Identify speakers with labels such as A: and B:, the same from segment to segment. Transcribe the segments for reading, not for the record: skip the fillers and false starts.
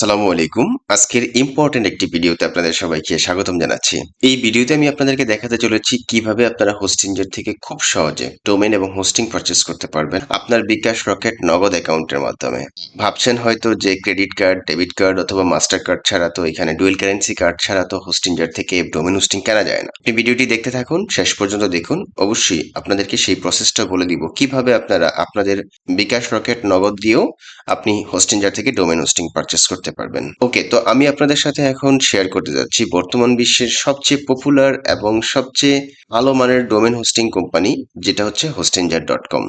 A: আসসালামু আলাইকুম। আজকের ইম্পোর্টেন্ট একটি ভিডিওতে আপনাদের সবাইকে স্বাগতম জানাচ্ছি। এই ভিডিওতে আমি আপনাদেরকে দেখাতে চলেছি কিভাবে আপনারা হোস্টিংজের থেকে খুব সহজে ডোমেইন এবং হোস্টিং পারচেজ করতে পারবেন আপনার বিকাশ রকেট নগদ অ্যাকাউন্টের মাধ্যমে। ভাবছেন হয়তো যে ক্রেডিট কার্ড, ডেবিট কার্ড অথবা মাস্টার কার্ড ছাড়া তো এখানে ডুয়েল কারেন্সি কার্ড ছাড়া তো হোস্টিংজার থেকে ডোমেইন হোস্টিং কেনা যায় না। আপনি ভিডিওটি দেখতে থাকুন, শেষ পর্যন্ত দেখুন। অবশ্যই আপনাদেরকে সেই প্রসেসটা বলে দিব কিভাবে আপনারা আপনাদের বিকাশ রকেট নগদ দিয়েও আপনি হোস্টিংজার থেকে ডোমেইন হোস্টিং পারচেস করতে পারবেন। ওকে, তো আমি আপনাদের সাথে এখন শেয়ার করতে যাচ্ছি বর্তমান বিশ্বের সবচেয়ে পপুলার এবং সবচেয়ে ভালো মানের ডোমেইন হোস্টিং কোম্পানি, যেটা হচ্ছে হোস্টিংজার.com।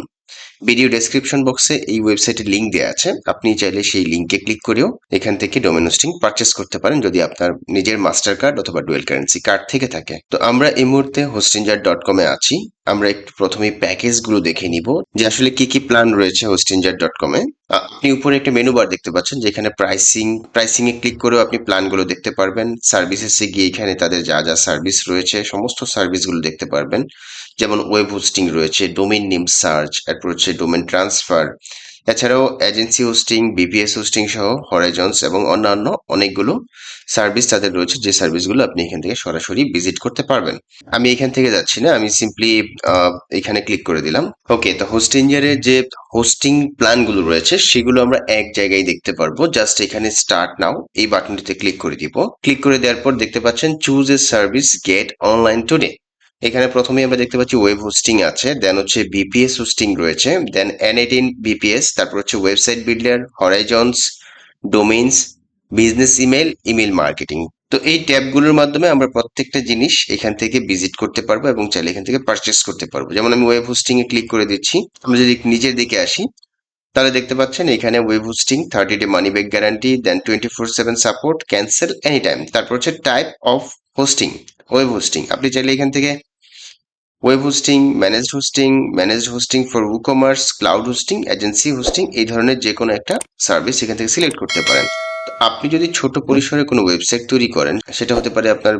A: ভিডিও ডেসক্রিপশন বক্সে এই ওয়েবসাইটের লিঙ্ক দেওয়া আছে, আপনি চাইলে সেই লিঙ্কে ক্লিক করেও এখান থেকে ডোমেইন হোস্টিং পারচেস করতে পারেন যদি আপনার নিজের মাস্টার কার্ড অথবা ডুয়েল কারেন্সি কার্ড থেকে থাকে। তো আমরা এই মুহূর্তে হোস্টিংজার.com এ আছি। আমরা একটু প্রথমে প্যাকেজগুলো দেখে নিব যে আসলে কি কি প্ল্যান রয়েছে হোস্টিংজার.com এ। আপনি উপরে একটা মেনু বার দেখতে পাচ্ছেন যেখানে প্রাইসিং এ ক্লিক করেও আপনি প্ল্যানগুলো দেখতে পারবেন। সার্ভিসেসে গিয়ে এখানে তাদের যা যা সার্ভিস রয়েছে সমস্ত সার্ভিসগুলো দেখতে পারবেন। যেমন ওয়েব হোস্টিং রয়েছে, ডোমেইন নেম সার্চ, এরপর হচ্ছে ডোমেইন ট্রান্সফার, এছাড়াও এজেন্সি হোস্টিং, বিপিএস হোস্টিং সহ হরাইজন্স এবং অন্যান্য অনেকগুলো সার্ভিস তাদের রয়েছে, যে সার্ভিসগুলো আপনি এখান থেকে সরাসরি ভিজিট করতে পারবেন। আমি এখান থেকে যাচ্ছি না, আমি সিম্পলি এখানে ক্লিক করে দিলাম। ওকে, তো হোস্টিংজারের যে হোস্টিং প্ল্যানগুলো রয়েছে সেগুলো আমরা এক জায়গায় দেখতে পারবো। জাস্ট এখানে স্টার্ট নাও এই বাটনটিতে ক্লিক করে দিব। ক্লিক করে দেওয়ার পর দেখতে পাচ্ছেন choose a service get online today. এখানে প্রথমেই আমরা দেখতে পাচ্ছি ওয়েব হোস্টিং আছে, দেন হচ্ছে বিপিএস হোস্টিং রয়েছে, দেন N18 বিপিএস, তারপর হচ্ছে website builder, horizons, domains, business email, email marketing. তো এই ট্যাবগুলোর মাধ্যমে আমরা প্রত্যেকটা জিনিস এখান থেকে ভিজিট করতে পারবো এবং চাইলে এখান থেকে পারচেস করতে পারবো। যেমন আমি ওয়েব হোস্টিং এ ক্লিক করে দিচ্ছি। আমরা যদি নিচের দিকে আসি তাহলে দেখতে পাচ্ছেন এখানে web hosting 30 day money back guarantee, then 24/7 support, cancel any time. তারপর হচ্ছে type of hosting, web hosting. আপনি চাইলে এখান থেকে web hosting, managed hosting for ecommerce, cloud hosting, agency hosting, এই ধরনের যে কোনো একটা সার্ভিস এখান থেকে সিলেক্ট করতে পারেন। তো আপনি যদি ছোট পরিসরে কোনো ওয়েবসাইট তৈরি করেন, সেটা হতে পারে আপনার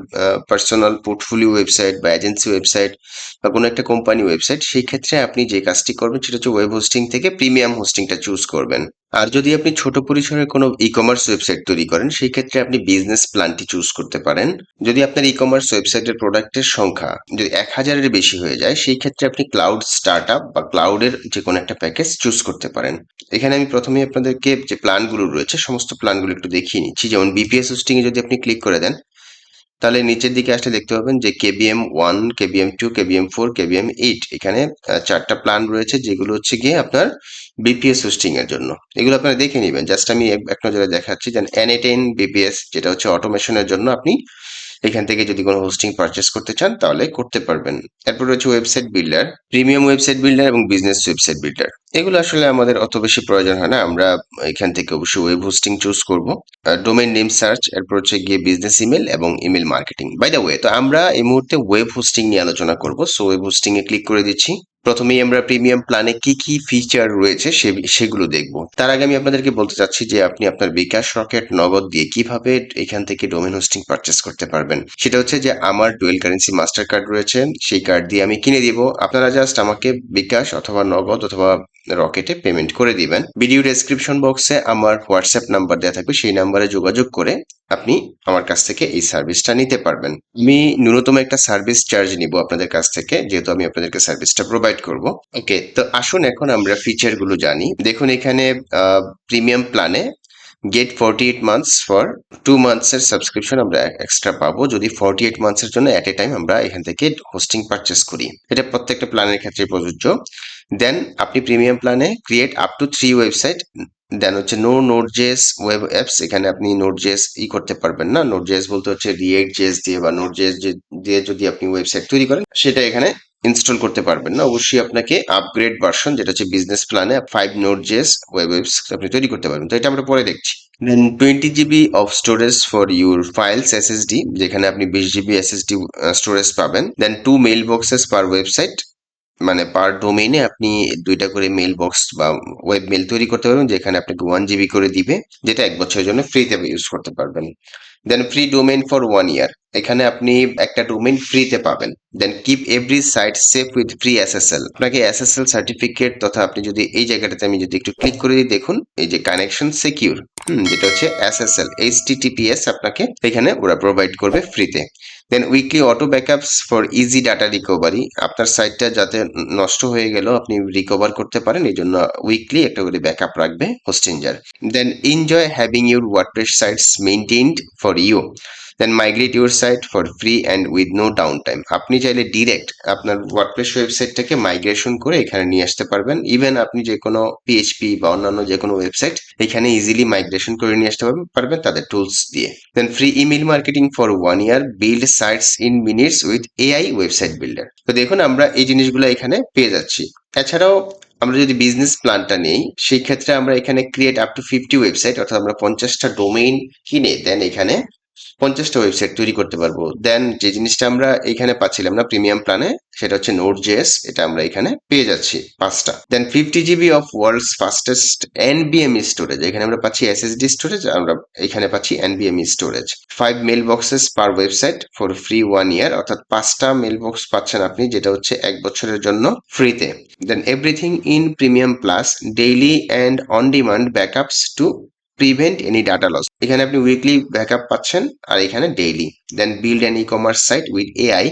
A: পার্সোনাল পোর্টফোলিও ওয়েবসাইট বা এজেন্সি ওয়েবসাইট বা কোনো একটা কোম্পানি ওয়েবসাইট, সেই ক্ষেত্রে আপনি যে কাজটি করবেন সেটা হচ্ছে ওয়েব হোস্টিং থেকে প্রিমিয়াম হোস্টিংটা চুজ করবেন। আর যদি আপনি ছোট পরিসরে কোনো ই-কমার্স ওয়েবসাইট তৈরি করেন, সেই ক্ষেত্রে আপনি বিজনেস প্ল্যানটি চুজ করতে পারেন। যদি আপনার ই-কমার্স ওয়েবসাইটের প্রোডাক্টের সংখ্যা যদি 1000-এর বেশি হয়ে যায়, সেই ক্ষেত্রে আপনি ক্লাউড স্টার্টআপ বা ক্লাউডের যে কোনো একটা প্যাকেজ চুজ করতে পারেন। এখানে আমি প্রথমেই আপনাদেরকে যে প্ল্যানগুলো রয়েছে সমস্ত প্ল্যানগুলো একটু দেখিয়ে নিচ্ছি। যেমন বিপিএস হোস্টিং এ যদি আপনি ক্লিক করে দেন, তাহলে নিচের দিকে আসলে দেখতে পাবেন যে KBM1, KBM2, KBM4, KBM8, এখানে 4টা প্ল্যান রয়েছে যেগুলো হচ্ছে গিয়ে আপনার বিপিএস হোস্টিং এর জন্য। এগুলো আপনারা দেখে নেবেন। জাস্ট আমি এক নজরে দেখাচ্ছি। দেন N18 বিপিএস, যেটা হচ্ছে অটোমেশনের জন্য, আপনি এখান থেকে যদি কোনো হোস্টিং পারচেস করতে চান তাহলে করতে পারবেন। এরপর রয়েছে website builder, premium website builder এবং বিজনেস ওয়েবসাইট বিল্ডার। এগুলো আসলে আমাদের অত বেশি প্রয়োজন হয় না, আমরা এখান থেকে অবশ্যই ওয়েব হোস্টিং চুজ করব। ডোমেইন নেম সার্চ, এরপর হচ্ছে গিয়ে বিজনেস ইমেল এবং email marketing. By the way, তো আমরা এই মুহূর্তে ওয়েব হোস্টিং নিয়ে আলোচনা করব। সো ওয়েব হোস্টিং এ ক্লিক করে দিচ্ছি। প্রথমেই আমরা প্রিমিয়াম প্ল্যানে কি কি ফিচার রয়েছে সেগুলো দেখব। তার আগে আমি আপনাদেরকে বলতে চাচ্ছি যে আপনি আপনার বিকাশ রকেট নগদ দিয়ে কিভাবে এখান থেকে ডোমেইন হোস্টিং পারচেস করতে পারবেন। সেটা হচ্ছে যে আমার ডুয়েল কারেন্সি মাস্টার কার্ড রয়েছে, সেই কার্ড দিয়ে আমি কিনে দিব। আপনারা জাস্ট আমাকে বিকাশ অথবা নগদ অথবা রকেটে পেমেন্ট করে দিবেন। ভিডিও ডেসক্রিপশন বক্সে আমার হোয়াটসঅ্যাপ নাম্বার দেওয়া থাকবে, সেই নাম্বারে যোগাযোগ করে আপনি আমার কাছ থেকে এই সার্ভিসটা নিতে পারবেন। আমি ন্যূনতম একটা সার্ভিস চার্জ নিব আপনাদের কাছ থেকে, যেহেতু আমি আপনাদেরকে সার্ভিসটা প্রোভাইড করব। ওকে, তো আসুন এখন আমরা ফিচার গুলো জানি। দেখুন এখানে প্রিমিয়াম প্ল্যানে গেট 48 মান্থস ফর 2 মান্থসের সাবস্ক্রিপশন আমরা এক্সট্রা পাবো যদি 48 মান্থসের জন্য এট এ টাইম আমরা এখান থেকে হোস্টিং পারচেস করি। এটা প্রত্যেকটা প্ল্যানের ক্ষেত্রে প্রযোজ্য। দেন আপনি প্রিমিয়াম প্ল্যানে ক্রিয়েট আপ টু 3 ওয়েবসাইট। দেন হচ্ছে নো নোড.js ওয়েব অ্যাপস, এখানে আপনি নোড.js করতে পারবেন না। নোড.js বলতে হচ্ছে রিয়েক্ট.js দিয়ে বা নোড.js দিয়ে যদি আপনি ওয়েবসাইট তৈরি করেন, সেটা এখানে ইনস্টল করতে পারবেন না। অবশ্যই আপনাকে আপগ্রেড ভার্সন, যেটা হচ্ছে বিজনেস প্ল্যানে 5 নোড.js ওয়েব অ্যাপস আপনি তৈরি করতে পারবেন। তো এটা আমরা পরে দেখছি। দেন 20 GB of storage for your files SSD, যেখানে আপনি 20 জিবি এসএসডি স্টোরেজ পাবেন। দেন 2 মেইল বক্সেস পার ওয়েবসাইট, মানে পার ডোমেইনে আপনি 2টা করে মেইল বক্স বা ওয়েব মেইল তৈরি করতে পারবেন, যেখানে আপনাকে 1 জিবি করে দিবে, যেটা 1 বছরের জন্য ফ্রিতে ইউজ করতে পারবেন। Then free domain for 1 year, এখানে আপনি একটা ডোমেইন ফ্রিতে পাবেন। Then keep every site safe with free SSL, আপনাকে এসএসএল সার্টিফিকেট তথা আপনি যদি এই জায়গাটাতে আমি যদি একটু ক্লিক করে দিই, দেখুন এই যে কানেকশন সিকিউর, যেটা হচ্ছে এসএসএল এইচটিটিপিএস আপনাকে এখানে ওরা প্রোভাইড করবে ফ্রিতে। Then weekly auto backups for easy data recovery, আপনার সাইটটা যাতে নষ্ট হয়ে গেল আপনি রিকভার করতে পারেন, এই জন্য উইকলি একটা করে ব্যাকআপ রাখবে Hostinger. Then enjoy having your WordPress sites maintained for you, then migrate your site for free and with no down time, আপনি চাইলে ডিরেক্ট আপনার ওয়ার্ডপ্রেস ওয়েবসাইটটাকে মাইগ্রেশন করে এখানে নিয়ে আসতে পারবেন। ইভেন আপনি যে কোনো পিএইচপি বা অন্যান্য যে কোনো ওয়েবসাইট এখানে ইজিলি মাইগ্রেশন করে নিয়ে আসতে পারবেন তাদের টুলস দিয়ে। Then free email marketing for 1 year, build sites in minutes with AI website builder. তো দেখুন আমরা এই জিনিসগুলো এখানে পেয়ে যাচ্ছি। এছাড়াও আমরা যদি বিজনেস প্ল্যানটা নেই, সেই ক্ষেত্রে আমরা এখানে ক্রিয়েট আপ টু 50 ওয়েবসাইট, অর্থাৎ আমরা 50টা ডোমেইন কিনে দেন এখানে 50টা ওয়েবসাইট তৈরি করতে পারবো। দেন যে জিনিসটা আমরা এখানে পাচ্ছিলাম না প্রিমিয়াম প্ল্যানে, সেটা হচ্ছে নোড জেএস, এটা আমরা এখানে পেয়ে যাচ্ছি 5টা। Then 50 GB of world's fastest এনবিএমই স্টোরেজ, এখানে আমরা পাচ্ছি এসএসডি স্টোরেজ, আমরা এখানে পাচ্ছি এনবিএমই storage. 5 mail boxes per website for free 1 year, অর্থাৎ 5টা মেল বক্স পাচ্ছেন আপনি, যেটা হচ্ছে 1 বছরের জন্য ফ্রিতে। Then everything in premium plus, daily and on demand backups to prevent any data loss, এখানে আপনি উইকলি ব্যাকআপ পাচ্ছেন আর এখানে daily. Then build an e commerce site with AI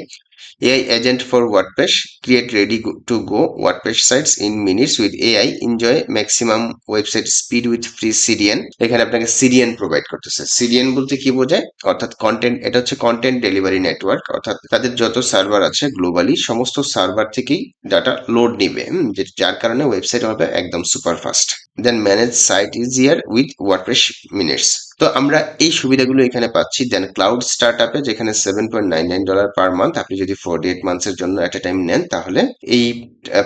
A: agent for WordPress, create ready to go WordPress sites in minutes with AI, enjoy maximum website speed with free CDN, এখানে আপনাকে CDN provide করতেছে। CDN বলতে কি বোঝায়, অর্থাৎ content, এটা হচ্ছে content delivery network, অর্থাৎ তাদের যত সার্ভার আছে গ্লোবালি সমস্ত সার্ভার থেকেই ডাটা লোড নিবে, যার কারণে ওয়েবসাইট হবে একদম super fast. Then manage site easier with WordPress minutes, তো আমরা এই সুবিধাগুলো এখানে পাচ্ছি। দেন ক্লাউড স্টার্ট আপে যেখানে $7.99 পার মান্থ, আপনি যদি 48 মান্থসের জন্য এট এ টাইম নেন তাহলে এই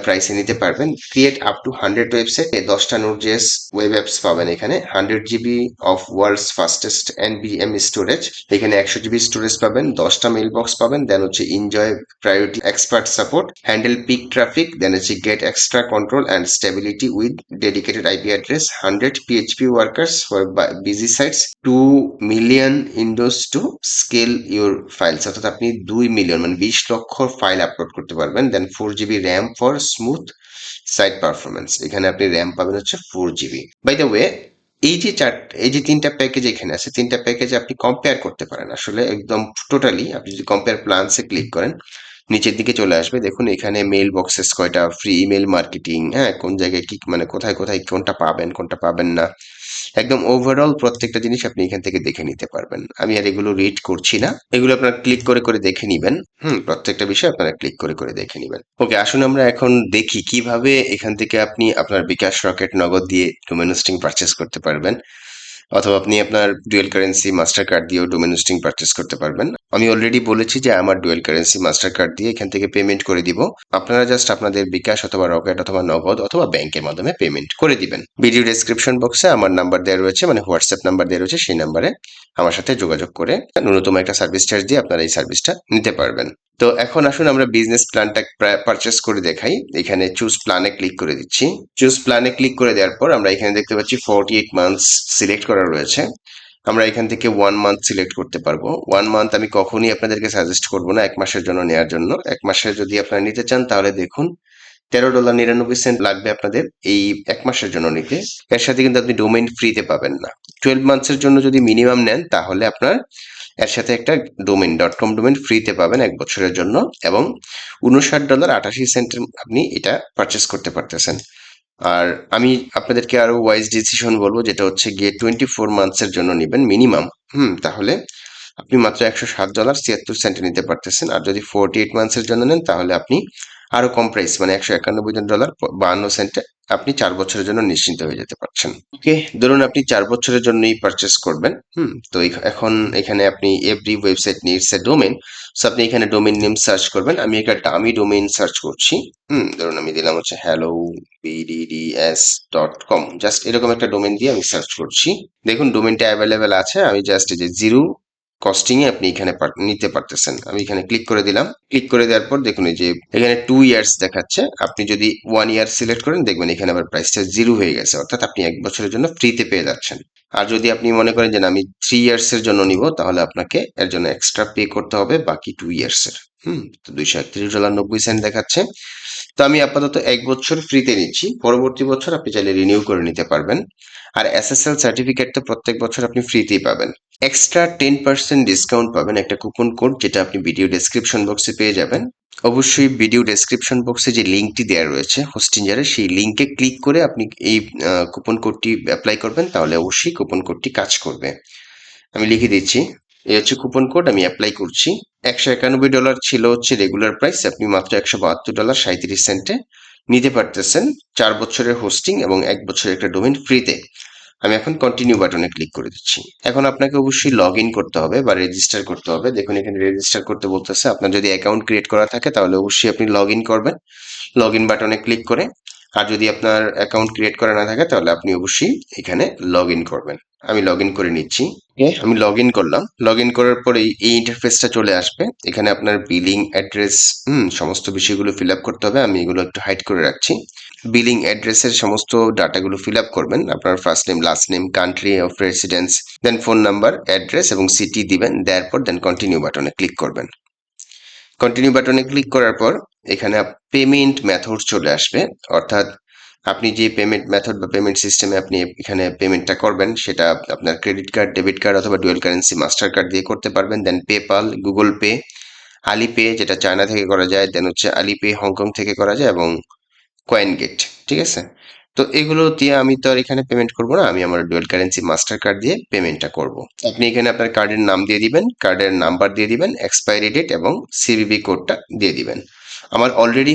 A: প্রাইসে নিতে পারবেন। ক্রিয়েট আপ টু 100 ওয়েবসাইট, 10টা নোড জেএস ওয়েব অ্যাপস পাবেন এখানে, 100 GB অফ ওয়ার্ল্ডস ফাস্টেস্ট এনবিএম স্টোরেজ, এখানে 100 GB স্টোরেজ পাবেন, 10টা মেল বক্স পাবেন। দেন হচ্ছে enjoy priority expert support, handle peak traffic, then হচ্ছে get extra control and stability with dedicated IP address, 100 PHP workers for busy sites, 2 million windows to scale your files, অর্থাৎ আপনি 2 million মানে 20 লক্ষ file upload করতে পারবেন। Then 4 GB RAM for smooth site performance, এখানে আপনি RAM পাবেন হচ্ছে 4 GB। বাই দ্য ওয়ে এই যে 3টা প্যাকেজ এখানে আছে, 3টা প্যাকেজ আপনি কম্পেয়ার করতে পারেন আসলে একদম টোটালি। আপনি যদি কম্পেয়ার প্ল্যানসে ক্লিক করেন নিচের দিকে চলে আসবে, দেখুন এখানে মেল বক্সেস কয়টা, ফ্রি ইমেল মার্কেটিং, হ্যাঁ কোন জায়গায় কি মানে কোথায় কোথায় কোনটা পাবেন কোনটা পাবেন না, একদম ওভারঅল প্রত্যেকটা জিনিস আপনি এখান থেকে দেখে নিতে পারবেন। আমি আর এগুলো রিড করছি না, এগুলো আপনারা ক্লিক করে করে দেখে নিবেন। প্রত্যেকটা বিষয় আপনারা ক্লিক করে করে দেখে নিবেন। ওকে, আসুন আমরা এখন দেখি কিভাবে এখান থেকে আপনি আপনার বিকাশ রকেট নগদ দিয়ে ডোমেন হোস্টিং পারচেস করতে পারবেন, অথবা আপনি আপনার ডুয়েল কারেন্সি মাস্টার কার্ড দিয়েও ডোমেন হোস্টিং পারচেস করতে পারবেন। আমি অলরেডি বলেছি যে আমার ডুয়েল কারেন্সি মাস্টার কার্ড দিয়ে এখান থেকে পেমেন্ট করে দিব, আপনারা জাস্ট আপনাদের বিকাশ অথবা রকেট অথবা নগদ অথবা ব্যাংকের মাধ্যমে পেমেন্ট করে দিবেন। ভিডিও ডেসক্রিপশন বক্সে আমার নাম্বার দেওয়া রয়েছে, মানে হোয়াটসঅ্যাপ নাম্বার দেওয়া রয়েছে, সেই নাম্বারে আমার সাথে যোগাযোগ করে ন্যূনতম একটা সার্ভিস চার্জ দিয়ে আপনারা এই সার্ভিসটা নিতে পারবেন। তো এখন আসুন আমরা বিজনেস প্ল্যানটা পারচেস করে দেখাই। এখানে চুজ প্ল্যানে ক্লিক করে দিচ্ছি। চুজ প্ল্যানে ক্লিক করে দেওয়ার পর আমরা এখানে দেখতে পাচ্ছি 48 মান্থস সিলেক্ট করা রয়েছে। আমরা এখান থেকে 1 মান্থ সিলেক্ট করতে পারবো। 1 মান্থ আমি কখনই আপনাদেরকে সাজেস্ট করবো না 1 মাসের জন্য নেওয়ার জন্য। 1 মাসের যদি আপনারা নিতে চান তাহলে দেখুন $13.99 লাগবে আপনাদের এই 1 মাসের জন্য নিতে। এর সাথে কিন্তু আপনি ডোমেইন ফ্রিতে পাবেন না। 12 মান্থসের জন্য যদি মিনিমাম নেন তাহলে আপনার এর সাথে একটা ডোমেইন .com ডোমেইন ফ্রিতে পাবেন 1 বছরের জন্য, এবং $59.88 আপনি এটা পারচেস করতে পারতেছেন। আর আমি আপনাদেরকে আরো ওয়াইজ ডিসিশন বলবো, যেটা হচ্ছে গিয়ে 24 মান্থসের জন্য নেবেন মিনিমাম, তাহলে আপনি মাত্র $107.76 নিতে পারতেছেন। আর যদি 48 মান্থসের জন্য নেন তাহলে আপনি আরো কম প্রাইস মানে $191.52 আপনি 4 বছরের জন্য নিশ্চিন্ত হয়ে যেতে পারছেন। ওকে, ধরুন আপনি 4 বছরের জন্যই পারচেস করবেন। তো এখন এখানে আপনি every website needs a domain, so আপনি এখানে ডোমেন নেম সার্চ করবেন। আমি একটা ডামি ডোমেন সার্চ করছি। ধরুন আমি দিলাম হচ্ছে hellobds.com, জাস্ট এরকম একটা ডোমেন দিয়ে আমি সার্চ করছি। দেখুন ডোমেনটা অ্যাভেলেবেল আছে, আমি জাস্ট এই যে কস্টিং এ আপনি এখানে নিতে পারতেছেন। আমি এখানে ক্লিক করে দিলাম। ক্লিক করে দেওয়ার পর দেখুন এই যে এখানে 2 ইয়ার্স দেখাচ্ছে। আপনি যদি 1 ইয়ার সিলেক্ট করেন দেখবেন এখানে আবার প্রাইসটা 0 হয়ে গেছে। অর্থাৎ আপনি 1 বছরের জন্য ফ্রিতে পেয়ে যাচ্ছেন। আর যদি আপনি মনে করেন যে না আমি 3 ইয়ার্স এর জন্য নিব তাহলে আপনাকে এর জন্য এক্সট্রা পে করতে হবে বাকি 2 ইয়ার্স এর। তো $231.90 দেখাচ্ছে। তো আমি আপাতত 1 বছর ফ্রিতে নিচ্ছি। পরবর্তী বছর আপনি চাইলে রিনিউ করে নিতে পারবেন। আর এসএসএল সার্টিফিকেট তো প্রত্যেক বছর আপনি ফ্রিতেই পাবেন। এক্সট্রা 10% ডিসকাউন্ট পাবেন একটা কুপন কোড, যেটা আপনি ভিডিও ডেসক্রিপশন বক্সে পেয়ে যাবেন। অবশ্যই ভিডিও ডেসক্রিপশন বক্সে যে লিঙ্কটি দেওয়া রয়েছে হোস্টিঞ্জারের, সেই লিঙ্কে ক্লিক করে আপনি এই কুপন কোডটি অ্যাপ্লাই করবেন, তাহলে অবশ্যই কুপন কোডটি কাজ করবে। আমি লিখে দিচ্ছি, এই হচ্ছে কুপন কোড, আমি অ্যাপ্লাই করছি। $191 ছিল হচ্ছে রেগুলার প্রাইস, আপনি মাত্র $172.37 নিতে পারতেছেন 4 বছরের হোস্টিং এবং 1 বছরের একটা ডোমেইন ফ্রিতে। আমি এখন কন্টিনিউ বাটনে ক্লিক করে দিচ্ছি। এখন আপনাকে অবশ্যই লগ ইন করতে হবে বা রেজিস্টার করতে হবে। দেখুন এখানে রেজিস্টার করতে বলতেছে। আপনার যদি অ্যাকাউন্ট ক্রিয়েট করা থাকে তাহলে অবশ্যই আপনি লগ ইন করবেন লগ ইন বাটনে ক্লিক করে। আর যদি আপনার অ্যাকাউন্ট ক্রিয়েট করা না থাকে তাহলে আপনি অবশ্যই এখানে লগ ইন করবেন। আমি লগ ইন করে নিচ্ছি। আমি লগ ইন করলাম। লগ ইন করার পরে এই ইন্টারফেসটা চলে আসবে। এখানে আপনার বিলিং অ্যাড্রেস সমস্ত বিষয়গুলো ফিল আপ করতে হবে। আমি এগুলো একটু হাইড করে রাখছি। বিলিং অ্যাড্রেসের সমস্ত ডাটাগুলো ফিল আপ করবেন। আপনার first name, last name, country of residence, then phone number, address এবং সিটি দিবেন। দেওয়ার পর দেন কন্টিনিউ বাটনে ক্লিক করবেন। কন্টিনিউ বাটনে ক্লিক করার পর এখানে পেমেন্ট মেথড চলে আসবে। অর্থাৎ আপনি যে পেমেন্ট মেথড বা পেমেন্ট সিস্টেমে আপনি এখানে পেমেন্টটা করবেন সেটা আপনার ক্রেডিট কার্ড, ডেবিট কার্ড অথবা ডুয়েল কারেন্সি মাস্টার কার্ড দিয়ে করতে পারবেন। দেন পেপাল, গুগল পে, আলিপে যেটা চায়না থেকে করা যায়, দেন হচ্ছে আলিপে হংকং থেকে করা যায় এবং কয়েন গেট। ঠিক আছে, তো এগুলো দিয়ে আমি তো আর এখানে পেমেন্ট করব না, আমি আমার ডুয়াল কারেন্সি মাস্টার কার্ড দিয়ে পেমেন্টটা করব। আপনি এখানে আপনার কার্ডের নাম দিয়ে দিবেন, কার্ডের নাম্বার দিয়ে দিবেন, এক্সপায়ারি ডেট এবং সিভিভি কোডটা দিয়ে দিবেন। আমার অলরেডি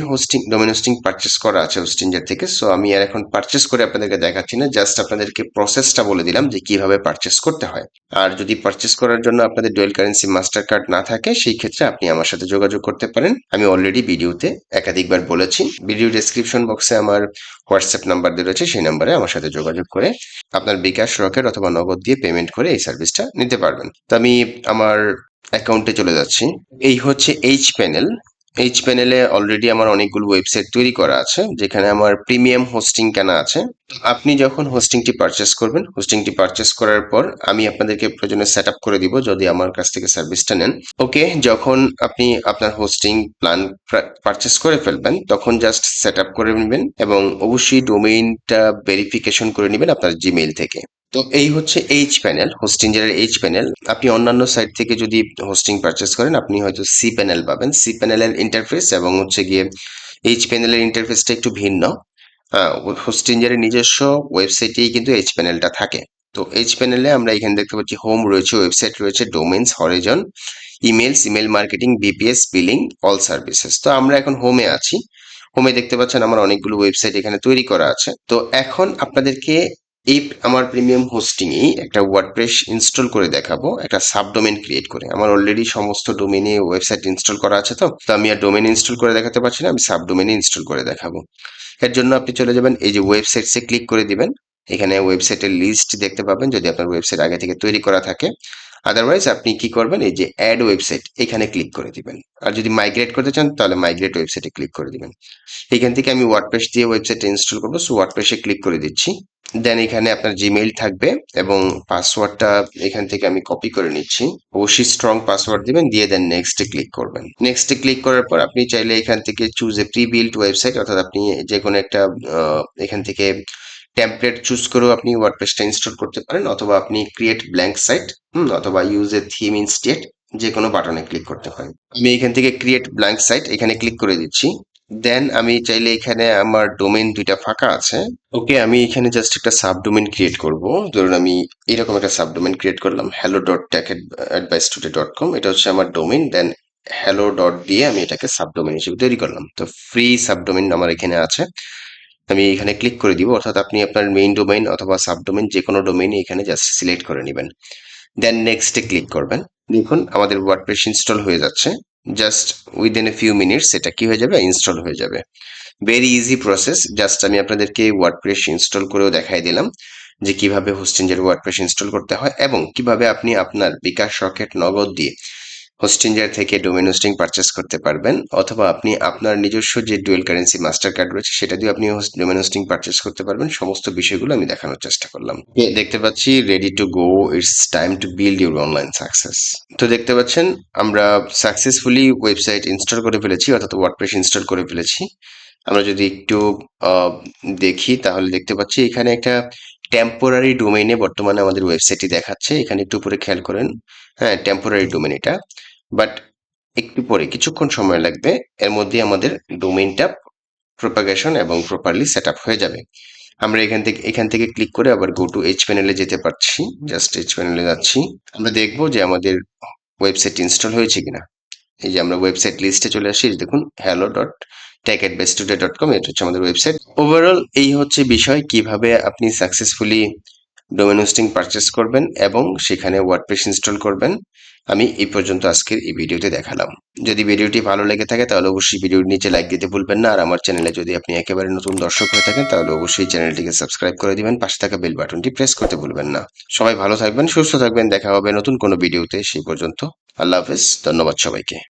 A: ডোমেন হোস্টিং পারচেস করা আছে হোস্টিঞ্জার থেকে, সো আমি আর এখন পারচেস করে আপনাদেরকে দেখাচ্ছি না, জাস্ট আপনাদেরকে প্রসেসটা বলে দিলাম যে কিভাবে পারচেস করতে হয়। আর যদি পারচেস করার জন্য আপনাদের ডুয়াল কারেন্সি মাস্টার কার্ড না থাকে সেই ক্ষেত্রে আপনি আমার সাথে যোগাযোগ করতে পারেন। আমি অলরেডি ভিডিওতে একাধিকবার বলেছি। ভিডিও ডেসক্রিপশন বক্সে আমার হোয়াটসঅ্যাপ নাম্বার দিয়ে রয়েছে, সেই নাম্বারে আমার সাথে যোগাযোগ করে আপনার বিকাশ, রকেট অথবা নগদ দিয়ে পেমেন্ট করে এই সার্ভিসটা নিতে পারবেন। তো আমি আমার অ্যাকাউন্টে চলে যাচ্ছি। এই হচ্ছে এইচ প্যানেল। এইচ প্যানেলে অলরেডি আমার অনেকগুলো ওয়েবসাইট তৈরি করা আছে, যেখানে আমার প্রিমিয়াম হোস্টিং কেনা আছে। আপনি যখন হোস্টিংটি পারচেস করবেন, হোস্টিংটি পারচেস করার পর আমি আপনাদেরকে প্রয়োজনে সেট আপ করে দিব যদি আমার কাছ থেকে সার্ভিসটা নেন। ওকে, যখন আপনি আপনার হোস্টিং প্ল্যান পারচেস করে ফেলবেন তখন জাস্ট সেট আপ করে নেবেন এবং অবশ্যই ডোমেইনটা ভেরিফিকেশন করে নেবেন আপনার জিমেইল থেকে। তো এই হচ্ছে এইচ প্যানেল, হোস্টিঞ্জারের এইচ প্যানেল। আপনি অন্যান্য সাইট থেকে যদি হোস্টিং পারচেস করেন আপনি হয়তো সি প্যানেল পাবেন। সি প্যানেলের ইন্টারফেস এবং হচ্ছে গিয়ে এইচ প্যানেলের ইন্টারফেসটা একটু ভিন্ন। হোস্টিঞ্জারের নিজস্ব ওয়েবসাইটেই কিন্তু এইচ প্যানেলটা থাকে। তো এইচ প্যানেলে আমরা এখানে দেখতে পাচ্ছি হোম রয়েছে, ওয়েবসাইট রয়েছে, domains, Horizon, emails, email marketing, BPS, billing, all services. তো আমরা এখন হোমে আছি। হোমে দেখতে পাচ্ছেন আমার অনেকগুলো ওয়েবসাইট এখানে তৈরি করা আছে। তো এখন আপনাদেরকে এই আমার প্রিমিয়াম হোস্টিং এই একটা ওয়ার্ডপ্রেস ইনস্টল করে দেখাবো, একটা সাবডোমেন ক্রিয়েট করে। আমার অলরেডি সমস্ত ডোমেইনে ওয়েবসাইট ইনস্টল করা আছে। তো আমি আর ডোমেইন ইনস্টল করে দেখাতে পারছি না, আমি সাবডোমেইনে ইনস্টল করে দেখাবো। এর জন্য আপনি চলে যাবেন এই যে ওয়েবসাইটসে ক্লিক করে দিবেন। এখানে ওয়েবসাইটের লিস্ট দেখতে পাবেন যদি আপনার ওয়েবসাইট আগে থেকে তৈরি করা থাকে। আদারওয়াইজ আপনি কি করবেন, এই যে অ্যাড ওয়েবসাইট এখানে ক্লিক করে দিবেন। আর যদি মাইগ্রেট করতে চান তাহলে মাইগ্রেট ওয়েবসাইটে ক্লিক করে দিবেন। এখান থেকে আমি ওয়ার্ডপ্রেস দিয়ে ওয়েবসাইটটা ইনস্টল করবো, সো ওয়ার্ডপ্রেসে ক্লিক করে দিচ্ছি। দেন এখানে আপনার জিমেইল থাকবে এবং পাসওয়ার্ডটা এখান থেকে আমি কপি করে নিচ্ছি। অবশ্যই স্ট্রং পাসওয়ার্ড দিবেন, দিয়ে দেন নেক্সটে ক্লিক করবেন। নেক্সটে ক্লিক করার পর আপনি চাইলে এখান থেকে choose a pre built website, অর্থাৎ আপনি যে কোনো একটা এখান থেকে টেমপ্লেট চুজ করেও আপনি ওয়ার্ডপ্রেসটা ইনস্টল করতে পারেন, অথবা আপনি ক্রিয়েট ব্ল্যাঙ্ক সাইট অথবা ইউজ এ থিম ইনস্টেড যে কোনো বাটনে ক্লিক করতে পারেন। আমি এখান থেকে ক্রিয়েট ব্ল্যাঙ্ক সাইট এখানে ক্লিক করে দিচ্ছি। দেন আমি চাইলে এখানে আমার ডোমেইন দুইটা ফাঁকা আছে। ওকে, আমি এখানে জাস্ট একটা সাবডোমেইন ক্রিয়েট করব। ধরুন আমি এরকম একটা সাবডোমেইন ক্রিয়েট করলাম, hello.techadvice.com। এটা হচ্ছে আমার ডোমেইন। দেন hello ডট দিয়ে আমি এটাকে সাবডোমেইন হিসেবে তৈরি করলাম। তো ফ্রি সাবডোমেইন আমার এখানে আছে, আমি এখানে ক্লিক করে দিব। অর্থাৎ আপনি আপনার মেইন ডোমেইন অথবা সাবডোমেইন যে কোনো ডোমেইন এখানে জাস্ট সিলেক্ট করে নেবেন। দেন নেক্সটে ক্লিক করবেন। দেখুন আমাদের ওয়ার্ডপ্রেস ইনস্টল হয়ে যাচ্ছে। Just within a few minutes এটা কি হয়ে যাবে, ইনস্টল হয়ে যাবে। Very easy process. জাস্ট আমি আপনাদেরকে ওয়ার্ডপ্রেস ইনস্টল করেও দেখাই দিলাম। যে কিভাবে হোস্টিঞ্জার ওয়ার্ডপ্রেস ইনস্টল করতে হয় এবং কিভাবে আপনি আপনার বিকাশ রকেট নগদ দিয়ে হোস্টিঞ্জার থেকে ডোমেন হোস্টিং পারচেস করতে পারবেন, অথবা আপনি আপনার নিজস্ব যে ডুয়েল কারেন্সি মাস্টার কার্ড রয়েছে সেটা দিয়ে আপনি ডোমেন হোস্টিং পারচেস করতে পারবেন। সমস্ত বিষয়গুলো আমি দেখানোর চেষ্টা করলাম। দেখতে পাচ্ছি ready to go, it's time to build your online success. তো দেখতে পাচ্ছেন আমরা সাকসেসফুলি ওয়েবসাইট ইনস্টল করে ফেলেছি, অর্থাৎ ওয়ার্ডপ্রেস ইনস্টল করে ফেলেছি। আমরা যদি একটু দেখি তাহলে দেখতে পাচ্ছি এখানে একটা টেম্পোরারি ডোমেইনে বর্তমানে আমাদের ওয়েবসাইটটি দেখাচ্ছে। এখানে একটু উপরে খেয়াল করেন, হ্যাঁ টেম্পোরারি ডোমেইন এটা, বাট একটু পরে কিছুক্ষণ সময় লাগবে, এর মধ্যে আমাদের ডোমেইনটা প্রপাগেশন এবং প্রপারলি সেট আপ হয়ে যাবে। আমরা এখান থেকে ক্লিক করে আবার গো টু এইচ প্যানেলে যেতে পারছি। জাস্ট এইচ প্যানেলে যাচ্ছি, আমরা দেখবো যে আমাদের ওয়েবসাইট ইনস্টল হয়েছে কিনা। এই যে আমরা ওয়েবসাইট লিস্টে চলে আসি, দেখুন hello.techadbesttoday.com, এটা হচ্ছে আমাদের ওয়েবসাইট। ওভারঅল এই হচ্ছে বিষয়, কিভাবে আপনি সাকসেসফুলি ডোমেন হোস্টিং পারচেস করবেন এবং সেখানে ওয়ার্ডপ্রেস ইনস্টল করবেন। আমি এই পর্যন্ত আজকের এই ভিডিওতে দেখালাম। যদি ভিডিওটি ভালো লেগে থাকে তাহলে অবশ্যই ভিডিওর নিচে লাইক দিতে ভুলবেন না। আর আমার চ্যানেলে যদি আপনি একেবারে নতুন দর্শক হয়ে থাকেন তাহলে অবশ্যই চ্যানেলটিকে সাবস্ক্রাইব করে দিবেন, পাশে থাকা বেল বাটনটি প্রেস করতে ভুলবেন না। সবাই ভালো থাকবেন, সুস্থ থাকবেন, দেখা হবে নতুন কোনো ভিডিওতে। সেই পর্যন্ত আল্লাহ হাফেজ, ধন্যবাদ সবাইকে।